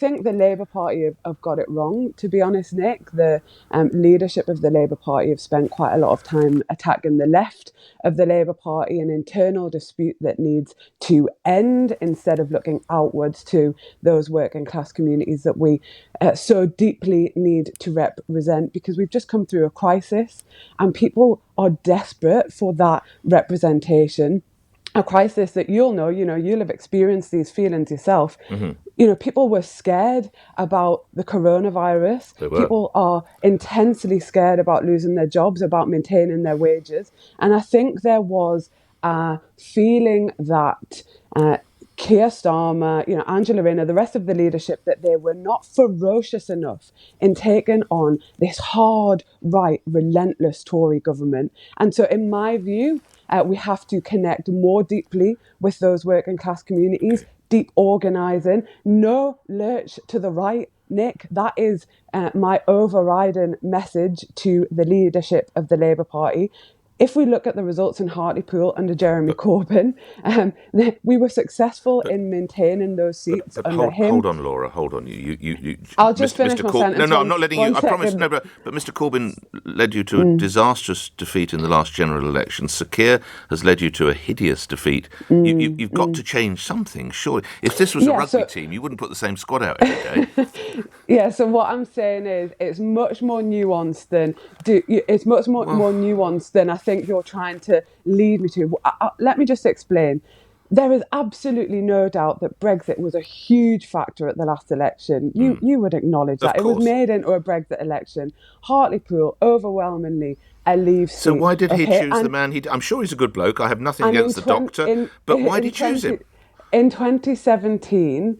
think the Labour Party have got it wrong, to be honest, Nick. The leadership of the Labour Party have spent quite a lot of time attacking the left of the Labour Party, an internal dispute that needs to end, instead of looking outwards to those working class communities that we so deeply need to represent, because we've just come through a crisis and people are desperate for that representation. A crisis that you'll have experienced these feelings yourself. Mm-hmm. People were scared about the coronavirus. People are intensely scared about losing their jobs, about maintaining their wages. And I think there was a feeling that Keir Starmer, Angela Rayner, the rest of the leadership, that they were not ferocious enough in taking on this hard, right, relentless Tory government. And so in my view, we have to connect more deeply with those working class communities, deep organising, no lurch to the right. Nick, that is my overriding message to the leadership of the Labour Party. If we look at the results in Hartlepool under Jeremy Corbyn, we were successful in maintaining those seats under him. Hold on, Laura. Hold on. You I'll just finish my sentence. No, I'm not letting you. I promise. No, but Mr. Corbyn led you to a disastrous defeat in the last general election. Sir Keir has led you to a hideous defeat. You've got to change something, surely. If this was a rugby team, you wouldn't put the same squad out every day. Yeah. So what I'm saying is, it's much more nuanced than nuanced than I think you're trying to lead me to. Let me just explain. There is absolutely no doubt that Brexit was a huge factor at the last election. You would acknowledge that. It was made into a Brexit election. Hartlepool, overwhelmingly, a Leave seat. So why did he choose the man? I'm sure he's a good bloke. I have nothing against the doctor. But why did he choose him? In 2017,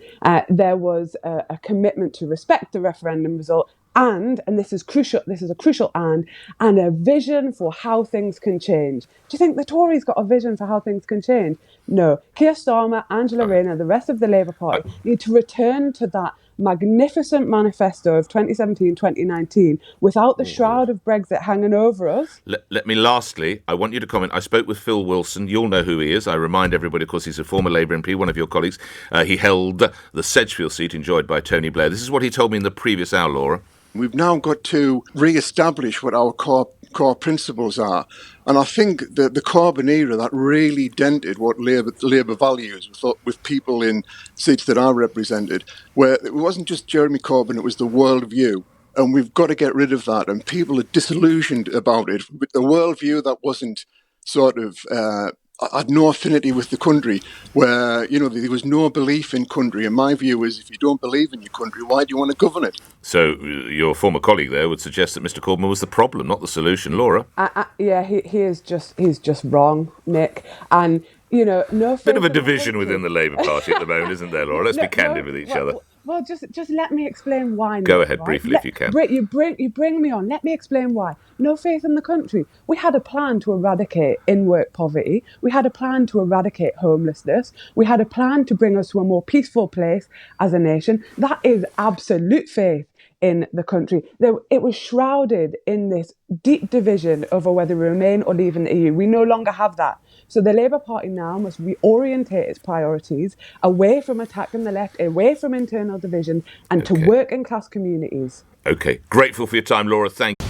there was a commitment to respect the referendum result, and this is crucial, this is a crucial and a vision for how things can change. Do you think the Tories got a vision for how things can change? No. Keir Starmer, Angela Rayner, the rest of the Labour Party need to return to that magnificent manifesto of 2017-2019 without the shroud of Brexit hanging over us. Let me lastly, I want you to comment. I spoke with Phil Wilson. You'll know who he is. I remind everybody, of course, he's a former Labour MP, one of your colleagues. He held the Sedgefield seat enjoyed by Tony Blair. This is what he told me in the previous hour, Laura. We've now got to re-establish what our core principles are. And I think that the Corbyn era, that really dented what Labour values with people in seats that are represented, where it wasn't just Jeremy Corbyn, it was the worldview. And we've got to get rid of that. And people are disillusioned about it. With the worldview that wasn't sort of had no affinity with the country, where, there was no belief in country. And my view is, if you don't believe in your country, why do you want to govern it? So your former colleague there would suggest that Mr. Corbyn was the problem, not the solution. Laura? Yeah, he's just wrong, Nick. And, no... Bit of a division within the Labour Party at the moment, isn't there, Laura? Let's be candid with each other. Well, just let me explain why. Go ahead, briefly, if you can. You bring me on. Let me explain why. No faith in the country. We had a plan to eradicate in-work poverty. We had a plan to eradicate homelessness. We had a plan to bring us to a more peaceful place as a nation. That is absolute faith in the country. It was shrouded in this deep division over whether we remain or leave in the EU. We no longer have that. So the Labour Party now must reorientate its priorities away from attacking the left, away from internal division, and to working class communities. OK. Grateful for your time, Laura. Thank you.